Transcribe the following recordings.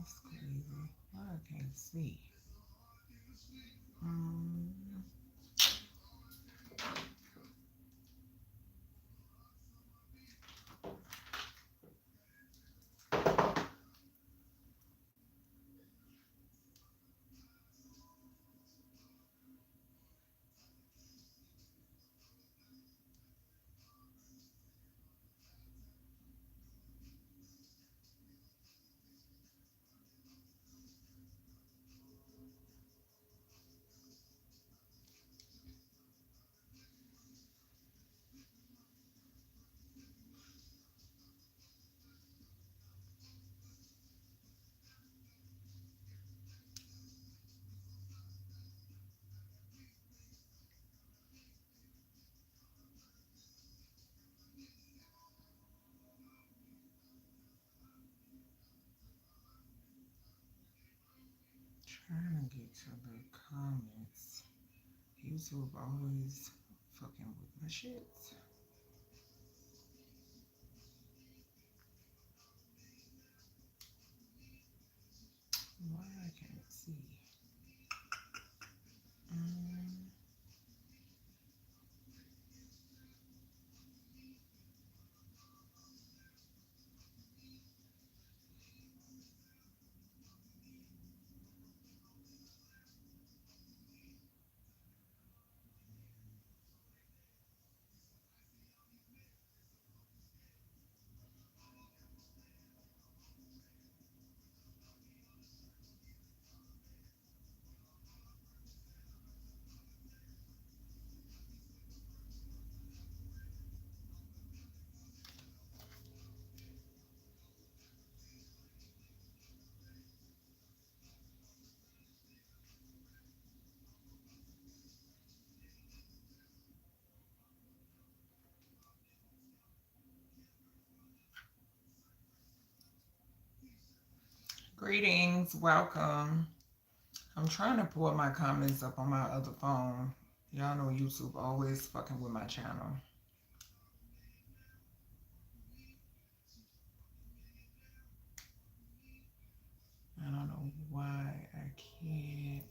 That's crazy. Why I can't see? Mm, trying to get to the comments. YouTube always fucking with my shit. Why I can't see? Mm, Greetings, welcome. I'm trying to pull my comments up on my other phone. Y'all know YouTube always fucking with my channel. I don't know why I can't.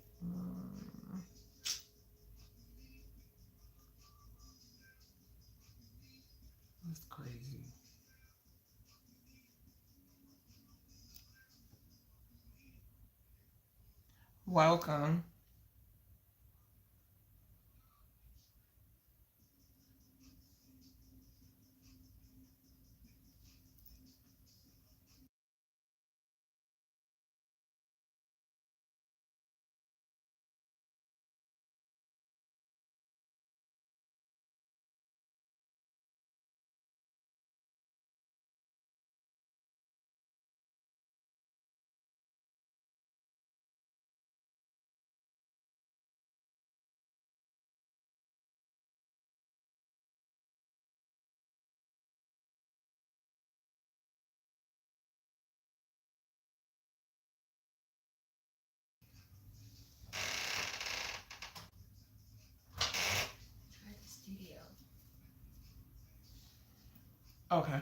That's crazy. Welcome. Okay.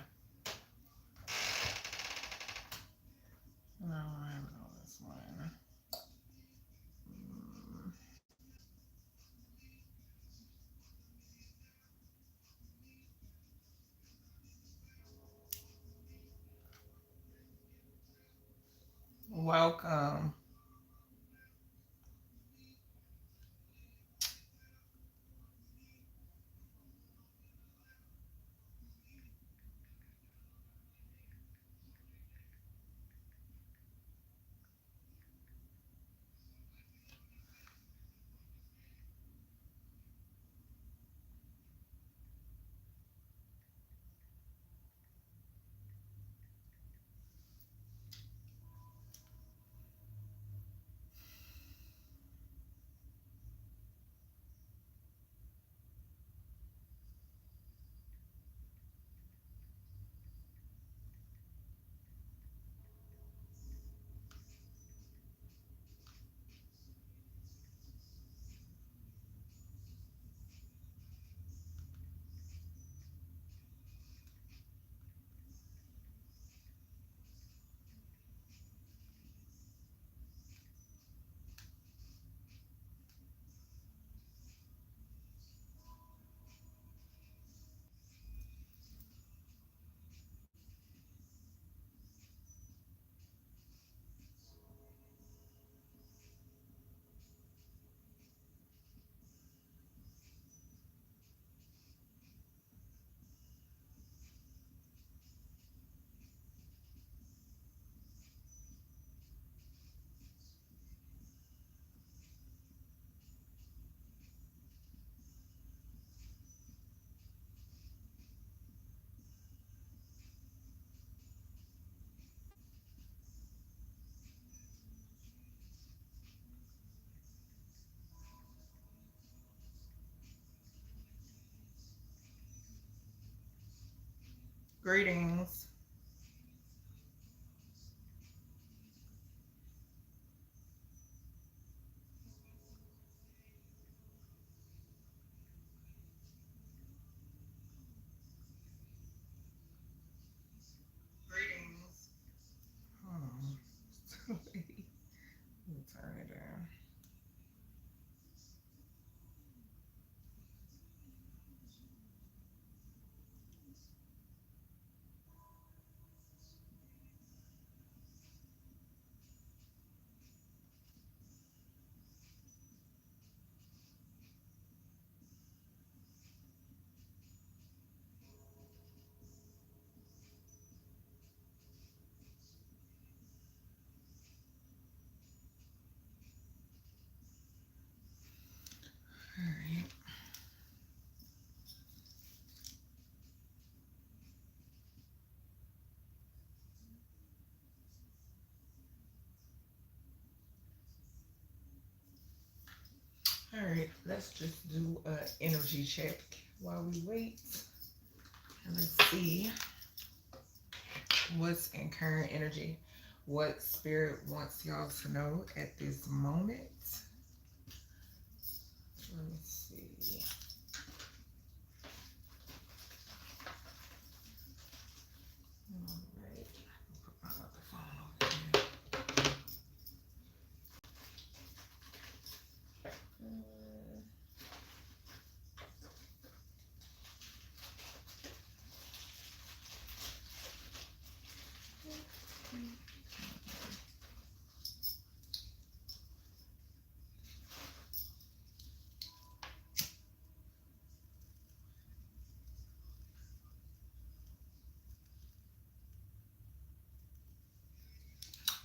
No, I have it on this one. Mm, Welcome. Greetings. Greetings. Hold on. It's too late. Let me turn it down. All right. All right. Let's just do an energy check while we wait. And let's see what's in current energy. What spirit wants y'all to know at this moment. Let me see. All right. Put my other phone over here.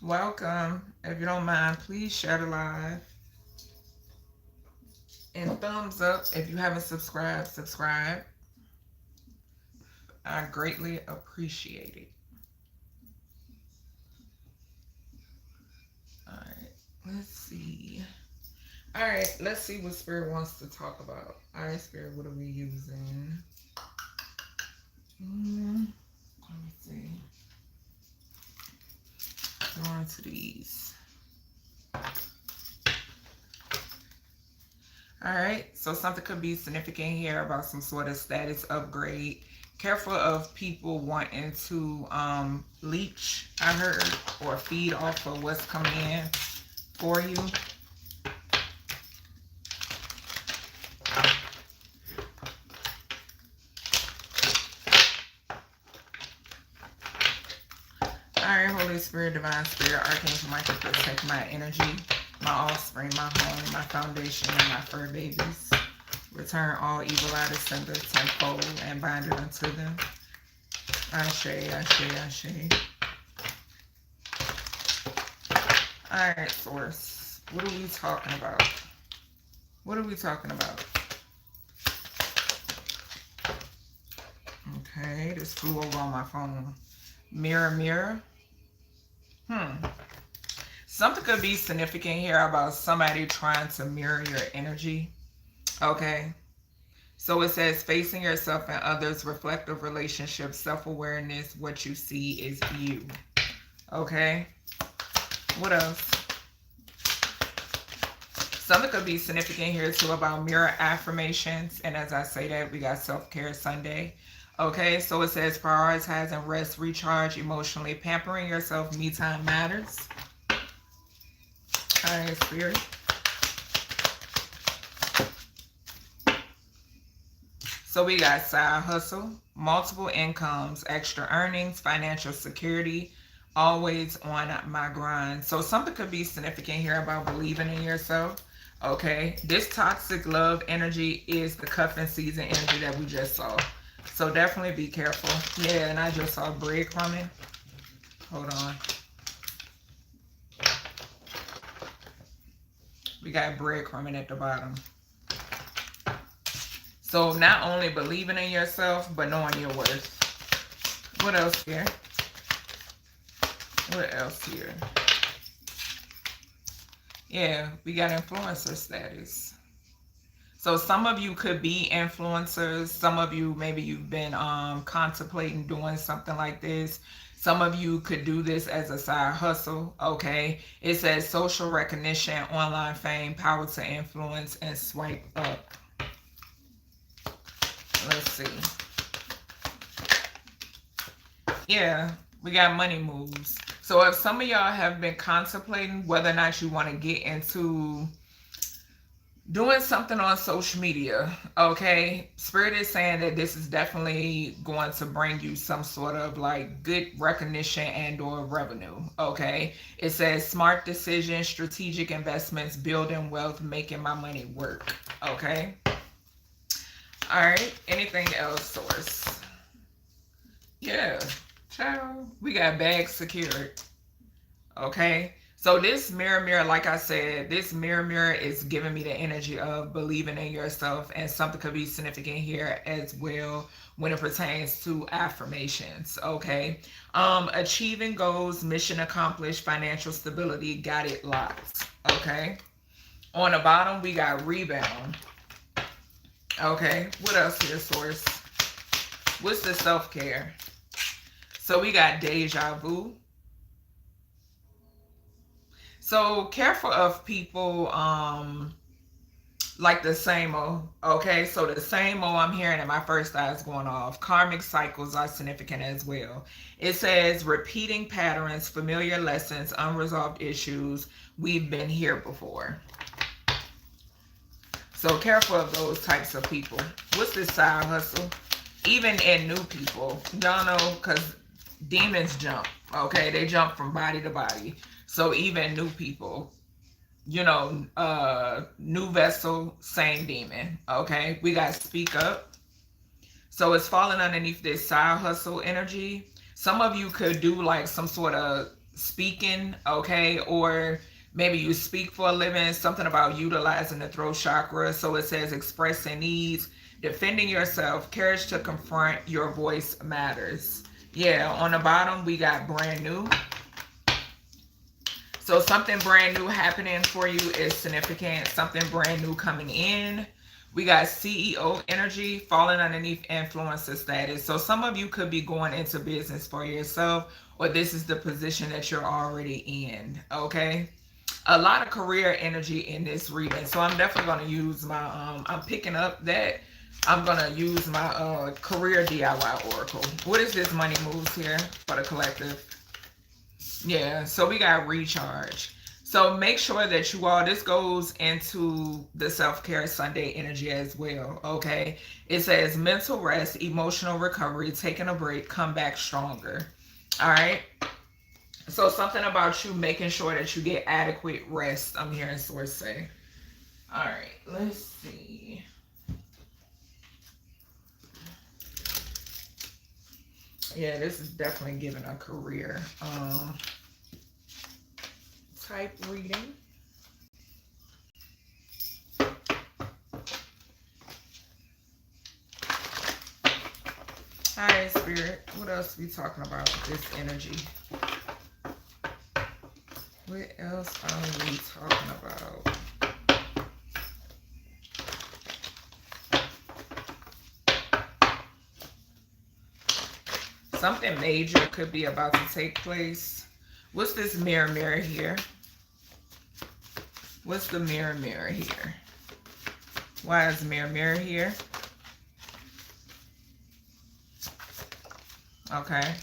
Welcome. If you don't mind, please share the live. And thumbs up if you haven't subscribed, subscribe. I greatly appreciate it. All right, let's see. All right, let's see what Spirit wants to talk about. All right, Spirit, what are we using? Let me see. Going to these. All right, so something could be significant here about some sort of status upgrade. Careful of people wanting to leech, I heard, or feed off of what's coming in for you. Alright, Holy Spirit, Divine Spirit, Archangel Michael, protect my energy, my offspring, my home, my foundation, and my fur babies. Return all evil out of sender tenfold and bind it unto them. Ashe, ashe, ashe. Alright, Source. What are we talking about? What are we talking about? Okay, this flew over on my phone. Mirror, mirror. Something could be significant here about somebody trying to mirror your energy. Okay. So it says facing yourself and others, reflective relationships, self-awareness, what you see is you. Okay. What else? Something could be significant here too about mirror affirmations. And as I say that, we got self-care Sunday. Okay, so it says prioritizing rest, recharge emotionally, pampering yourself, me time matters. All right, Spirit. So we got side hustle, multiple incomes, extra earnings, financial security, always on my grind. So something could be significant here about believing in yourself. Okay, this toxic love energy is the cuffing season energy that we just saw. So definitely be careful. Yeah, and I just saw breadcrumbing. Hold on. We got breadcrumbing at the bottom. So not only believing in yourself, but knowing your worth. What else here? What else here? Yeah, we got influencer status. So some of you could be influencers. Some of you, maybe you've been contemplating doing something like this. Some of you could do this as a side hustle. Okay. It says social recognition, online fame, power to influence, and swipe up. Let's see. Yeah, we got money moves. So if some of y'all have been contemplating whether or not you want to get into doing something on social media, okay, Spirit is saying that this is definitely going to bring you some sort of like good recognition and or revenue. Okay, it says smart decisions, strategic investments, building wealth, making my money work. Okay, all right, anything else, source? Yeah, child, we got bags secured. Okay, so this mirror, like I said, this mirror is giving me the energy of believing in yourself, and something could be significant here as well when it pertains to affirmations. Okay, achieving goals, mission accomplished, financial stability, got it locked. Okay, on the bottom we got rebound. Okay, what else here, source? What's the self-care? So we got deja vu. So careful of people like the same old. Okay, so the same old I'm hearing, and my first eye is going off. Karmic cycles are significant as well. It says repeating patterns, familiar lessons, unresolved issues. We've been here before. So careful of those types of people. What's this side hustle? Even in new people, y'all know, because demons jump. Okay, they jump from body to body. So even new people, you know, new vessel, same demon. Okay, we got speak up. So it's falling underneath this side hustle energy. Some of you could do like some sort of speaking, okay, or maybe you speak for a living, something about utilizing the throat chakra. So it says expressing needs, defending yourself, courage to confront, your voice matters. Yeah, on the bottom we got brand new. So something brand new happening for you is significant. Something brand new coming in. We got CEO energy falling underneath influencer status. So some of you could be going into business for yourself, or this is the position that you're already in. Okay. A lot of career energy in this reading. So I'm definitely going to use my, I'm picking up that. I'm going to use my career DIY oracle. What is this money moves here for the collective? Yeah, so we got recharge. So make sure that you all, this goes into the self-care Sunday energy as well, okay? It says mental rest, emotional recovery, taking a break, come back stronger, all right? So something about you making sure that you get adequate rest, I'm hearing source say. All right, let's see. Yeah, this is definitely giving a career type reading. Hi, Spirit. What else are we talking about with this energy? What else are we talking about? Something major could be about to take place. What's this mirror here? What's the mirror here? Why is mirror here? Okay.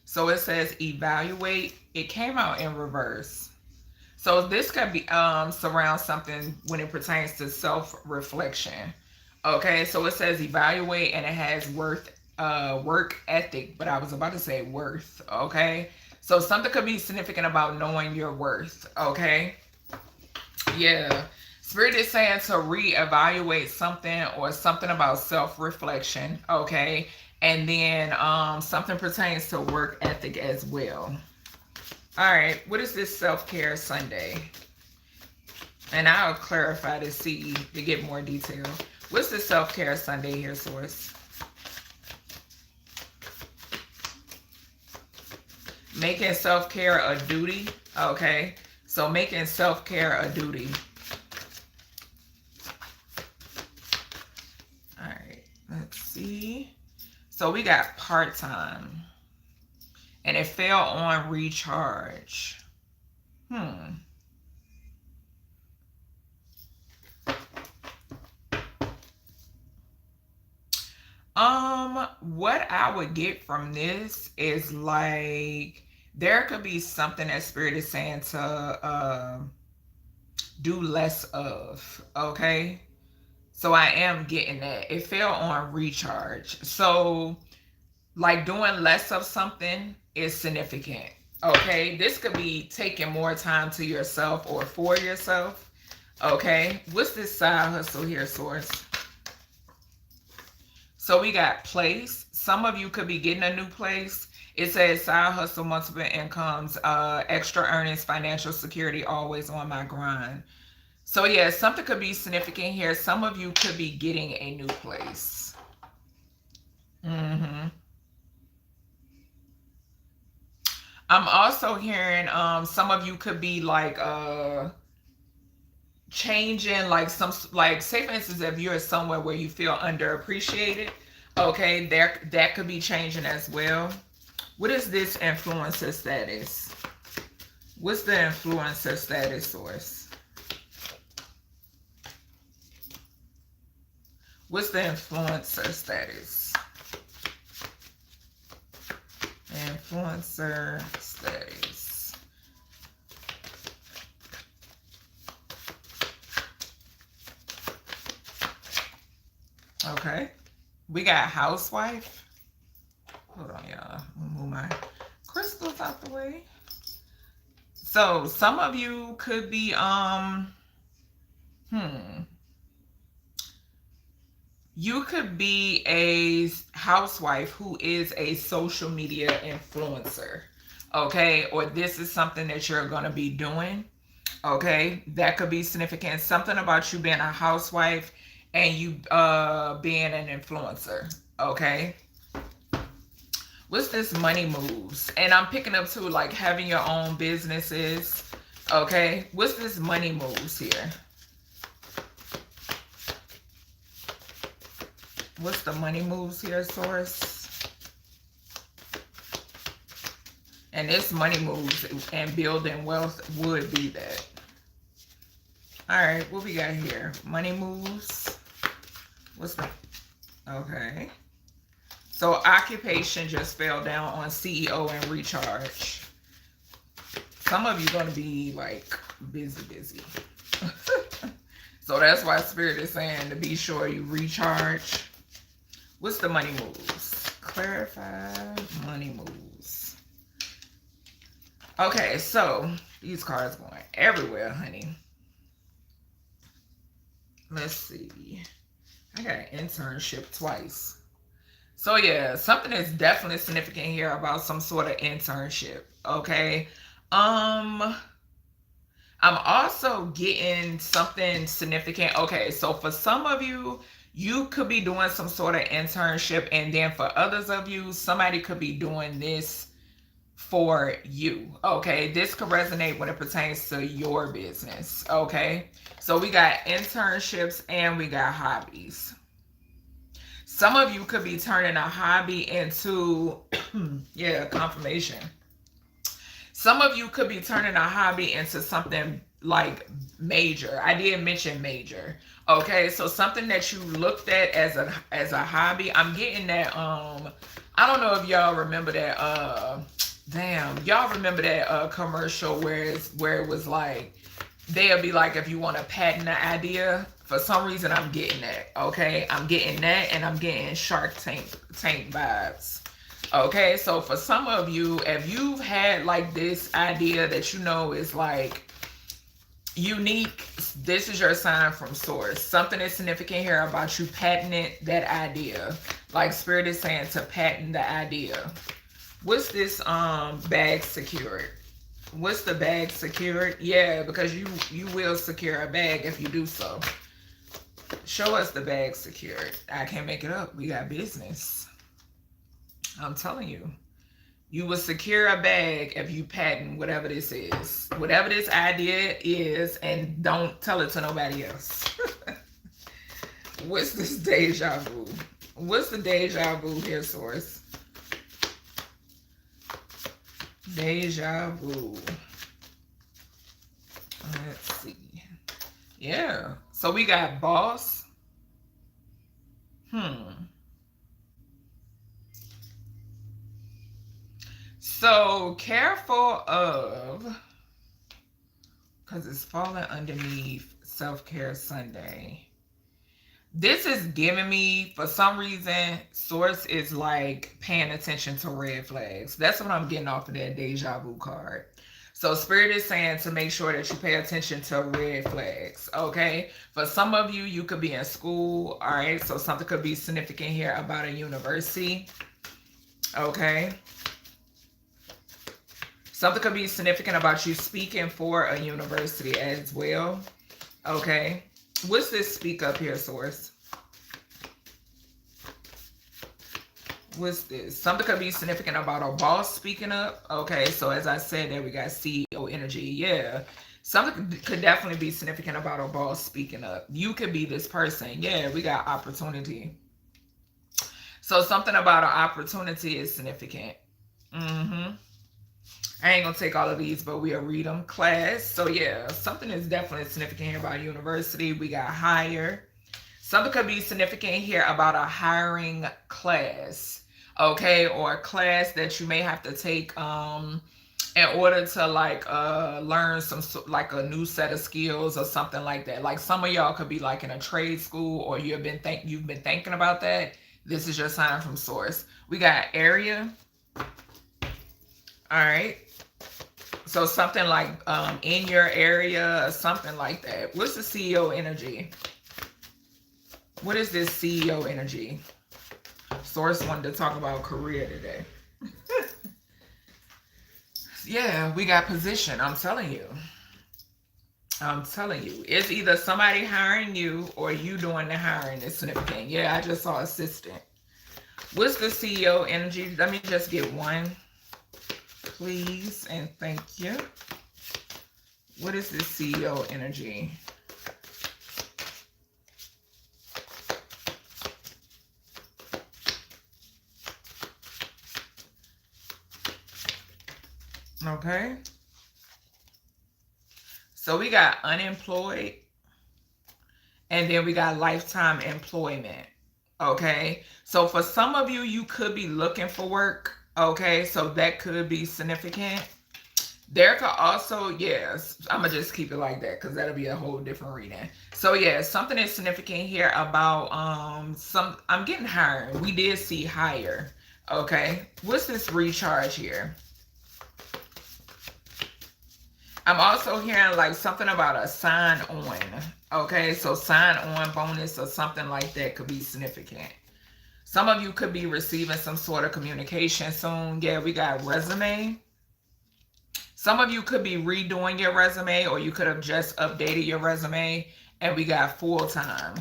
So it says evaluate. It came out in reverse. So this could be surround something when it pertains to self-reflection. Okay, so it says evaluate, and it has work ethic, but I was about to say worth. Okay, so something could be significant about knowing your worth. Okay, yeah, Spirit is saying to reevaluate something, or something about self-reflection. Okay, and then something pertains to work ethic as well. All right, what is this self-care Sunday? And I'll clarify to see, to get more detail. What's the self-care Sunday here, source? Making self-care a duty. Okay. So making self-care a duty. All right. Let's see. So we got part-time. And it fell on recharge. What I would get from this is like there could be something that Spirit is saying to do less of. Okay. So I am getting that. It fell on recharge. So like doing less of something is significant. Okay. This could be taking more time to yourself or for yourself. Okay. What's this side hustle here, Source? So we got place. Some of you could be getting a new place. It says side hustle, multiple incomes, extra earnings, financial security, always on my grind. So yeah, something could be significant here. Some of you could be getting a new place. I'm also hearing some of you could be like changing, like some, like say for instance, if you're somewhere where you feel underappreciated, okay, that could be changing as well. What is this influencer status? What's the influencer status, Source? What's the influencer status? Influencer status. Okay. We got housewife. Hold on, y'all. Move my crystals out the way. So some of you could be you could be a housewife who is a social media influencer. Okay, or this is something that you're going to be doing. Okay, that could be significant. Something about you being a housewife and you being an influencer. Okay, what's this money moves? And I'm picking up too, like having your own businesses. Okay, what's this money moves here? What's the money moves here, Source? And this money moves and building wealth would be that. All right, what we got here? Money moves. What's that? Okay. So occupation just fell down on CEO and recharge. Some of you going to be like busy. So that's why Spirit is saying to be sure you recharge. What's the money moves? Clarify money moves. Okay, so these cards going everywhere, honey. Let's see. I got an internship twice. So yeah, something is definitely significant here about some sort of internship. Okay. I'm also getting something significant. Okay, so for some of you, you could be doing some sort of internship, and then for others of you, somebody could be doing this for you. Okay, this could resonate when it pertains to your business. Okay, so we got internships and we got hobbies. Some of you could be turning a hobby into yeah, confirmation. Some of you could be turning a hobby into something like major. I did mention major. Okay, so something that you looked at as a hobby. I'm getting that I don't know if y'all remember that damn, y'all remember that commercial where it was like they'll be like, if you want to patent the idea. For some reason I'm getting that. Okay, I'm getting that, and I'm getting Shark Tank vibes. Okay, so for some of you, if you've had like this idea that you know is like unique, this is your sign from Source. Something is significant here about you patenting that idea. Like Spirit is saying to patent the idea. What's this bag secured? What's the bag secured? Yeah, because you will secure a bag if you do so. Show us the bag secured. I can't make it up. We got business. I'm telling you. You will secure a bag if you patent whatever this is. Whatever this idea is, and don't tell it to nobody else. What's this deja vu? What's the deja vu here, source? Deja vu. Let's see. Yeah. So we got boss. So careful of, because it's falling underneath Self-Care Sunday. This is giving me, for some reason, source is like paying attention to red flags. That's what I'm getting off of that deja vu card. So Spirit is saying to make sure that you pay attention to red flags, okay? For some of you, you could be in school, all right? So something could be significant here about a university, okay? Something could be significant about you speaking for a university as well, okay? What's this speak up here, source? What's this? Something could be significant about a boss speaking up. Okay, so as I said, there we got CEO energy. Yeah, something could definitely be significant about a boss speaking up. You could be this person. Yeah, we got opportunity. So something about an opportunity is significant. I ain't gonna take all of these, but we'll read them. Class. So yeah, something is definitely significant here about university. We got hire. Something could be significant here about a hiring class, okay, or a class that you may have to take in order to like learn some like a new set of skills or something like that. Like some of y'all could be like in a trade school, or you've been thinking about that. This is your sign from source. We got area. All right. So something like in your area or something like that. What's the CEO energy? What is this CEO energy? Source wanted to talk about career today. Yeah, we got position. I'm telling you. It's either somebody hiring you or you doing the hiring is significant. Yeah, I just saw assistant. What's the CEO energy? Let me just get one. Please and thank you. What is this CEO energy? Okay. So we got unemployed, and then we got lifetime employment. Okay. So for some of you, you could be looking for work. Okay, so that could be significant. There could also, yes, I'm gonna just keep it like that because that'll be a whole different reading. So yeah, something is significant here about I'm getting higher. We did see higher. Okay, what's this recharge here? I'm also hearing like something about a sign on. Okay, so sign on bonus or something like that could be significant. Some of you could be receiving some sort of communication soon. Yeah, we got resume. Some of you could be redoing your resume, or you could have just updated your resume. And we got full-time.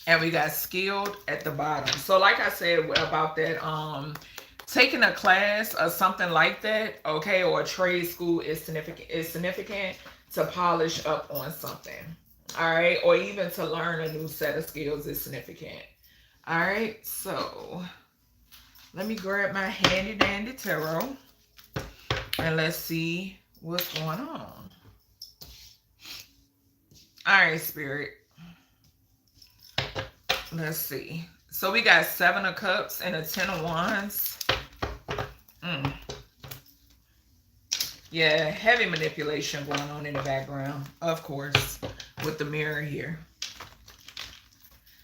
And we got skilled at the bottom. So like I said about that, taking a class or something like that, okay, or a trade school is significant to polish up on something. All right, or even to learn a new set of skills is significant. All right, so let me grab my handy dandy tarot and let's see what's going on. All right, Spirit. Let's see. So we got 7 of Cups and a 10 of Wands. Yeah, heavy manipulation going on in the background, of course, with the mirror here.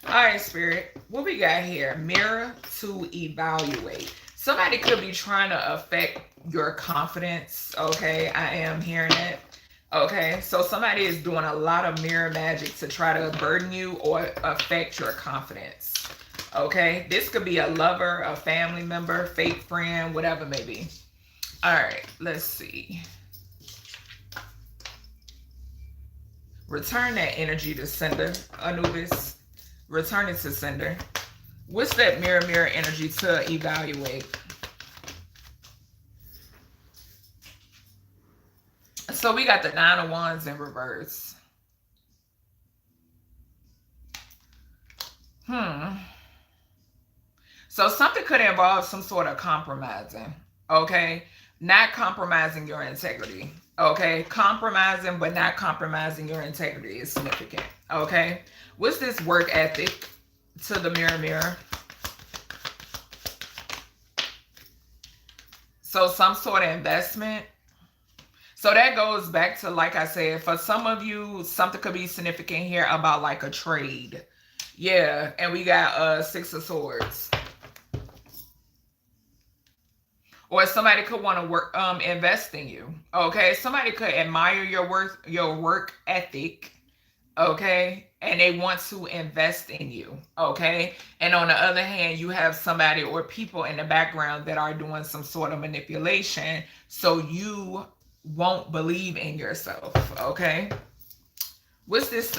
All right, Spirit, what we got here? Mirror to evaluate. Somebody could be trying to affect your confidence, okay? I am hearing it, okay? So somebody is doing a lot of mirror magic to try to burden you or affect your confidence, okay? This could be a lover, a family member, fake friend, whatever it may be. All right, let's see. Return that energy to sender, Anubis. Return it to sender. What's that mirror energy to evaluate? So we got the Nine of Wands in reverse. So something could involve some sort of compromising, okay? Not compromising your integrity, okay? Compromising, but not compromising your integrity is significant, okay? What's this work ethic to the mirror? So some sort of investment. So that goes back to, like I said, for some of you, something could be significant here about like a trade. Yeah, and we got Six of Swords. Or somebody could want to work, invest in you. Okay, somebody could admire your work ethic. Okay, and they want to invest in you. Okay, and on the other hand, you have somebody or people in the background that are doing some sort of manipulation, so you won't believe in yourself. Okay, what's this?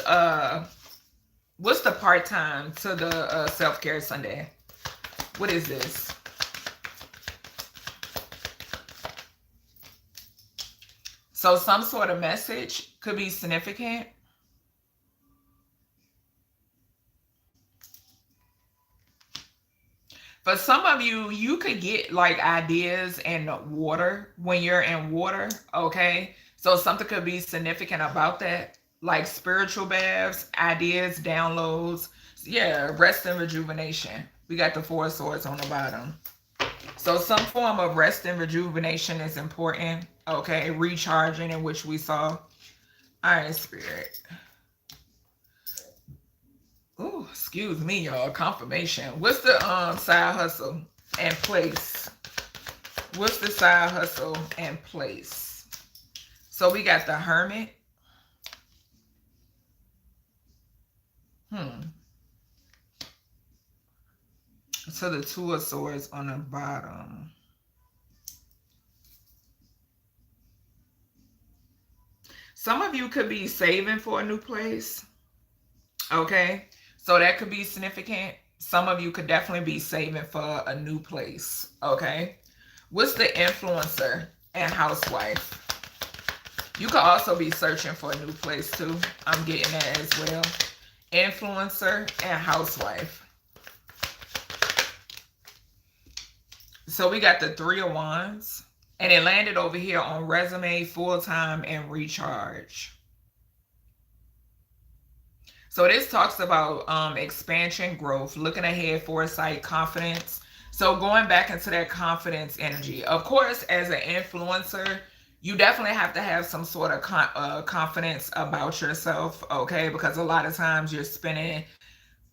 What's the part-time to the self-care Sunday? What is this? So some sort of message could be significant. For some of you, you could get like ideas in water when you're in water, okay? So something could be significant about that, like spiritual baths, ideas, downloads. Yeah, rest and rejuvenation. We got the Four of Swords on the bottom. So some form of rest and rejuvenation is important. Okay, recharging, in which we saw. All right, Spirit. Oh, excuse me, y'all. Confirmation. What's the side hustle and place? What's the side hustle and place? So we got the Hermit. So the Two of Swords on the bottom. Some of you could be saving for a new place. Okay. So that could be significant. Some of you could definitely be saving for a new place. Okay. What's the influencer and housewife? You could also be searching for a new place too. I'm getting that as well. Influencer and housewife. So we got the Three of Wands. And it landed over here on resume, full-time, and recharge. So this talks about expansion, growth, looking ahead, foresight, confidence. So going back into that confidence energy. Of course, as an influencer, you definitely have to have some sort of confidence about yourself, okay? Because a lot of times you're spending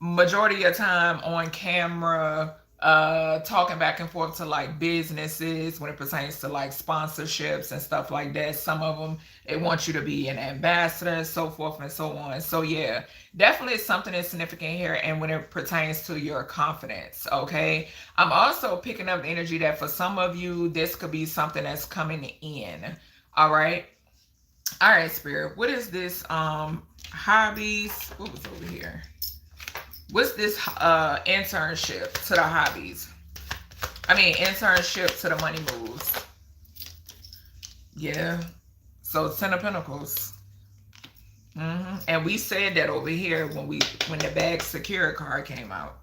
majority of your time on camera, talking back and forth to like businesses when it pertains to like sponsorships and stuff like that. Some of them, they want you to be an ambassador, so forth and so on. So yeah, definitely something that's significant here. And when it pertains to your confidence, okay? I'm also picking up the energy that for some of you, this could be something that's coming in. All right. All right, Spirit. What is this? Hobbies. What was over here? What's this internship to the hobbies? I mean, internship to the money moves. Yeah. So 10 of Pentacles. And we said that over here when the Bag Secure card came out.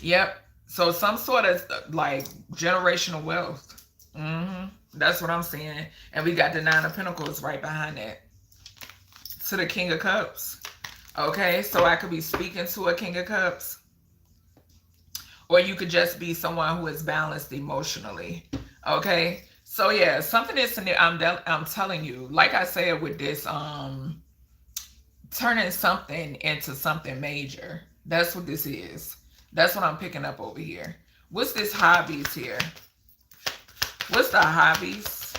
Yep. So some sort of like generational wealth. That's what I'm seeing. And we got the Nine of Pentacles right behind that. To the King of Cups. Okay, so I could be speaking to a King of Cups. Or you could just be someone who is balanced emotionally. Okay, so yeah, something is, I'm telling you, like I said with this, turning something into something major. That's what this is. That's what I'm picking up over here. What's this hobbies here? What's the hobbies?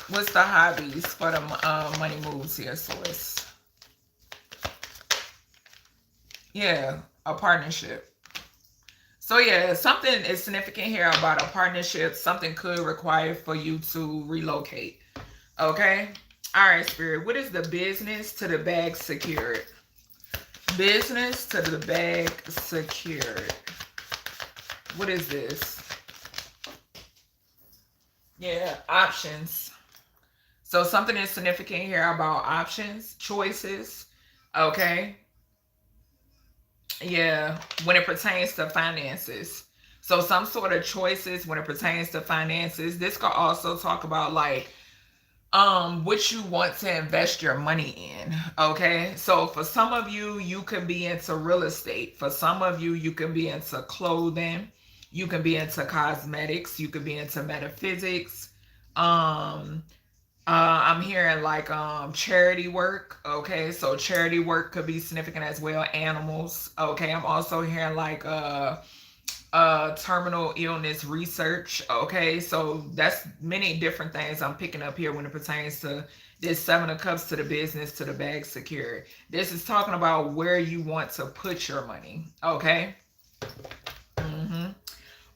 What's the hobbies for the money moves here, Source? Yeah, a partnership. So yeah, something is significant here about a partnership. Something could require for you to relocate. Okay? All right, Spirit. What is the business to the bag secured? Business to the bag secured. What is this? Yeah, options. So something is significant here about options, choices. Okay. Yeah, when it pertains to finances. So some sort of choices when it pertains to finances. This could also talk about like what you want to invest your money in. Okay, so for some of you, you could be into real estate. For some of you, you can be into clothing, you can be into cosmetics, you could be into metaphysics. um I'm hearing like charity work. Okay, so charity work could be significant as well. Animals. Okay, I'm also hearing like terminal illness research. Okay, so that's many different things I'm picking up here when it pertains to this Seven of Cups, to the business, to the bag secure. This is talking about where you want to put your money. Okay. hmm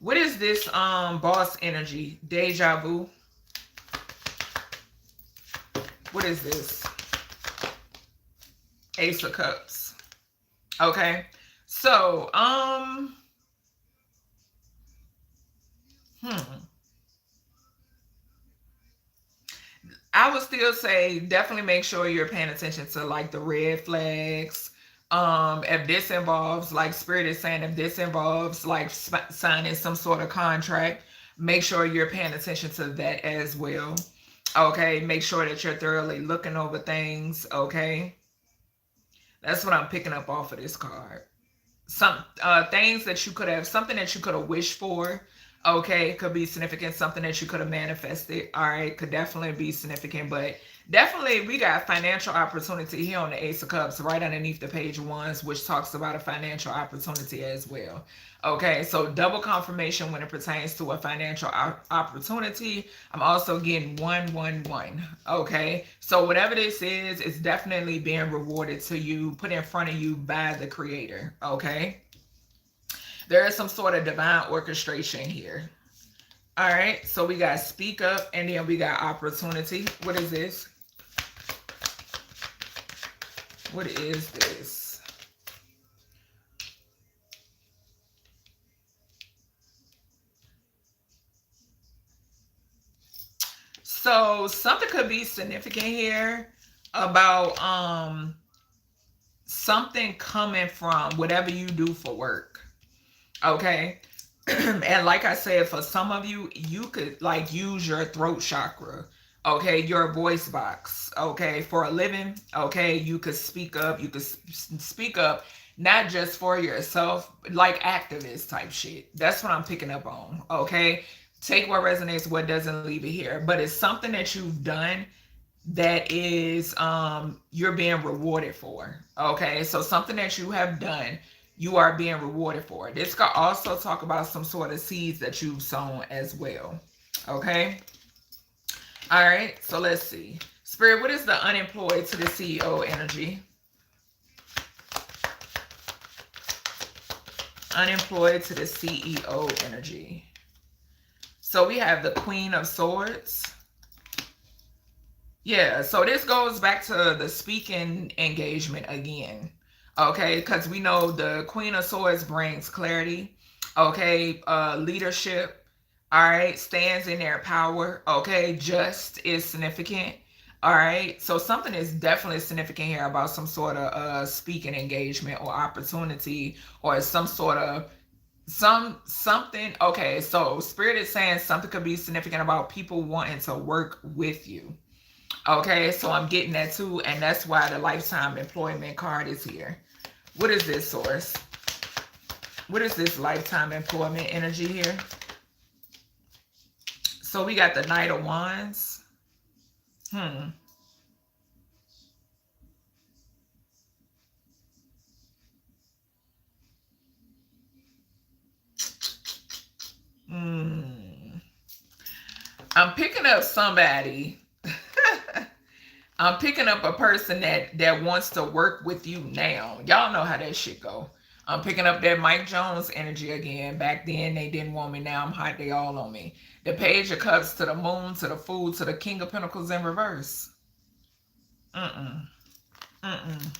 what is this boss energy? Deja vu. What is this? Ace of Cups. Okay, so hmm I would still say definitely make sure you're paying attention to like the red flags. If this involves, like Spirit is saying, if this involves like signing some sort of contract, make sure you're paying attention to that as well. Okay, make sure that you're thoroughly looking over things. Okay, that's what I'm picking up off of this card. Some things that you could have, something that you could have wished for. Okay, could be significant. Something that you could have manifested. All right, could definitely be significant. But definitely we got financial opportunity here on the Ace of Cups right underneath the page ones, which talks about a financial opportunity as well. Okay, so double confirmation when it pertains to a financial opportunity. I'm also getting 111. Okay, so whatever this is, it's definitely being rewarded to you, put in front of you by the creator. Okay, there is some sort of divine orchestration here. All right, so we got speak up and then we got opportunity. What is this? What is this? So something could be significant here about something coming from whatever you do for work. Okay. And like I said, for some of you, you could like use your throat chakra, okay, your voice box, okay, for a living. Okay, you could speak up. You could speak up, not just for yourself, like activist type shit. That's what I'm picking up on. Okay, take what resonates, what doesn't, leave it here. But it's something that you've done that is you're being rewarded for. Okay, so something that you have done, you are being rewarded for. This could also talk about some sort of seeds that you've sown as well. Okay, all right, so let's see. Spirit, what is the unemployed to the CEO energy? Unemployed to the CEO energy. So we have the Queen of Swords. Yeah, so this goes back to the speaking engagement again. Okay, because we know the Queen of Swords brings clarity. Okay, leadership. All right, stands in their power. Okay, just is significant. All right, so something is definitely significant here about some sort of speaking engagement or opportunity or some sort of something. Okay, so Spirit is saying something could be significant about people wanting to work with you. Okay, so I'm getting that too, and that's why the lifetime employment card is here. What is this, source? What is this lifetime employment energy here? So we got the Knight of Wands. Hmm. Hmm. I'm picking up somebody. I'm picking up a person that wants to work with you now. Y'all know how that shit go. I'm picking up that Mike Jones energy again. Back then they didn't want me. Now I'm hot. They all on me. The Page of Cups to the Moon to the Fool to the King of Pentacles in reverse. Mm-mm. Mm-mm.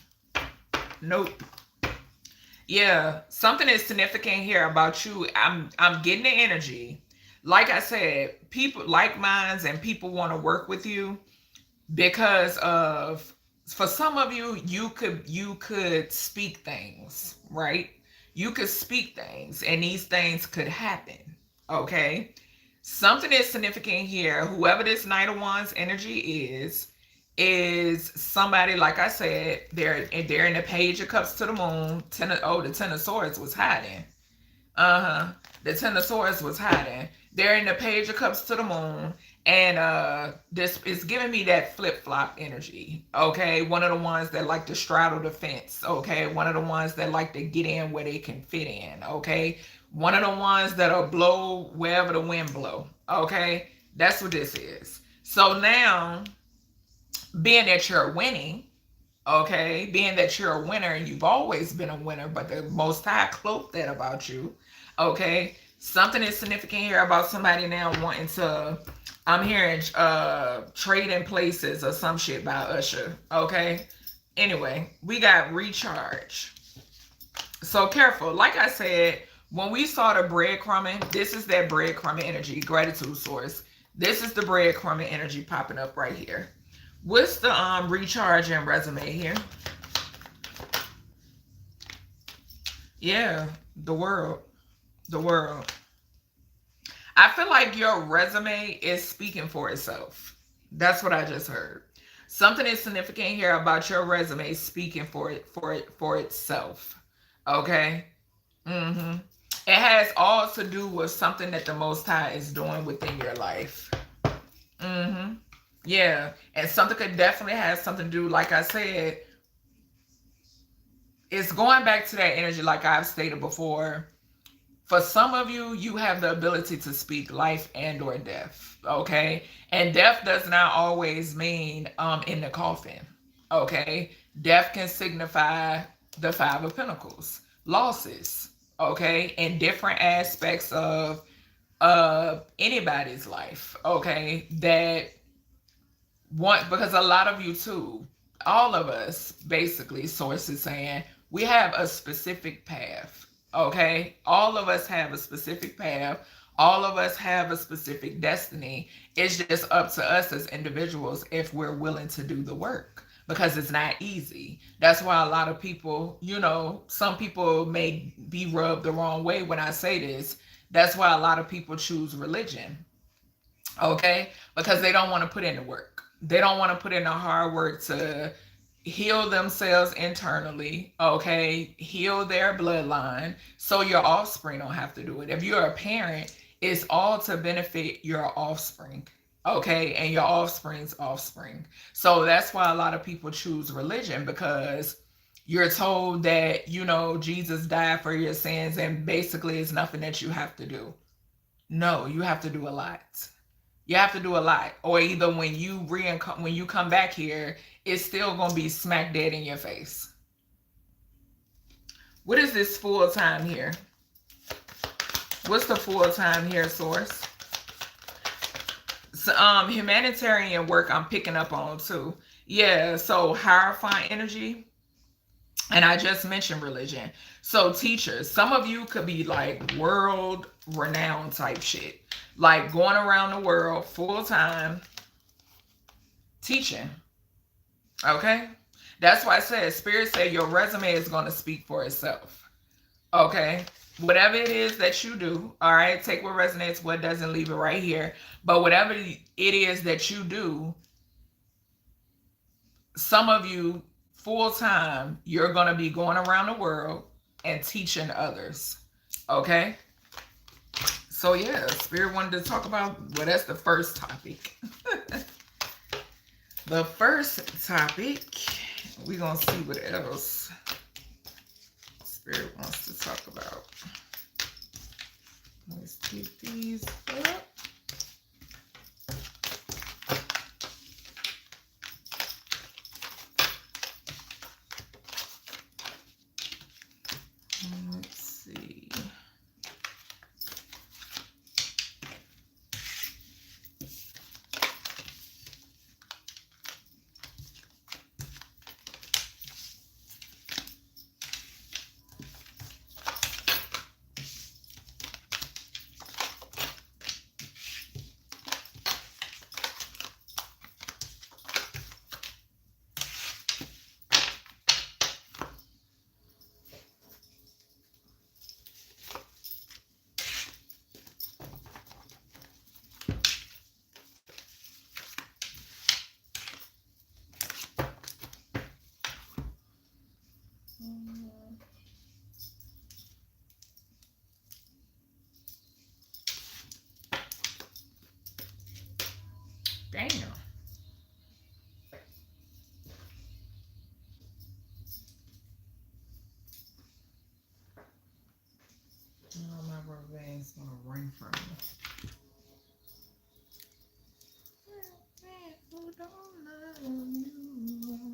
Nope. Yeah, something is significant here about you. I'm getting the energy. Like I said, people like minds and people want to work with you. because of, for some of you, you could speak things, right? You could speak things and these things could happen. Okay. Something is significant here. Whoever this Knight of Wands energy is somebody, like I said, they're in the Page of Cups to the Moon. The Ten of Swords was hiding. The Ten of Swords was hiding. They're in the Page of Cups to the Moon. And this is giving me that flip-flop energy. Okay. One of the ones that like to straddle the fence. Okay. One of the ones that like to get in where they can fit in. Okay. One of the ones that'll blow wherever the wind blow. Okay. That's what this is. So now, being that you're winning, okay, being that you're a winner and you've always been a winner, but the Most High cloaked that about you, okay, something is significant here about somebody now wanting to, I'm hearing trading places or some shit by Usher, okay. Anyway, we got recharge. So careful. Like I said, when we saw the breadcrumbing, this is that breadcrumbing energy, gratitude source. This is the breadcrumbing energy popping up right here. What's the recharge and resume here? Yeah, the world. The world. I feel like your resume is speaking for itself. That's what I just heard. Something is significant here about your resume speaking for itself. Okay? Mm-hmm. It has all to do with something that the Most High is doing within your life. Mm-hmm. Yeah. And something could definitely have something to do, like I said, it's going back to that energy like I've stated before. For some of you, you have the ability to speak life and or death, okay? And death does not always mean in the coffin, okay? Death can signify the Five of Pentacles, losses, okay? In different aspects of anybody's life, okay? That want, because a lot of you too, all of us, basically, source is saying, we have a specific path. Okay, all of us have a specific path. All of us have a specific destiny. It's just up to us as individuals if we're willing to do the work, because it's not easy. That's why a lot of people, you know, some people may be rubbed the wrong way when I say this. That's why a lot of people choose religion. Okay, because they don't want to put in the work. They don't want to put in the hard work to heal themselves internally, okay, heal their bloodline so your offspring don't have to do it. If you're a parent, it's all to benefit your offspring, okay, and your offspring's offspring. So that's why a lot of people choose religion, because you're told that, you know, Jesus died for your sins and basically it's nothing that you have to do. No, you have to do a lot. You have to do a lot. Or either when you come back here, it's still going to be smack dead in your face. What is this full time here? What's the full time here, source? So, humanitarian work I'm picking up on too. Yeah, so Hierophant energy. And I just mentioned religion. So teachers, some of you could be like world renowned type shit. Like going around the world full time teaching. Okay? That's why I said, Spirit said your resume is going to speak for itself. Okay? Whatever it is that you do, all right? Take what resonates, what doesn't, leave it right here. But whatever it is that you do, some of you, full time, you're going to be going around the world and teaching others. Okay? So yeah, Spirit wanted to talk about, well, that's the first topic. The first topic, we're going to see what else Spirit wants to talk about. Let's keep these up. Let's see. Damn. Oh, my rubber band's gonna ring from me. Who don't love you?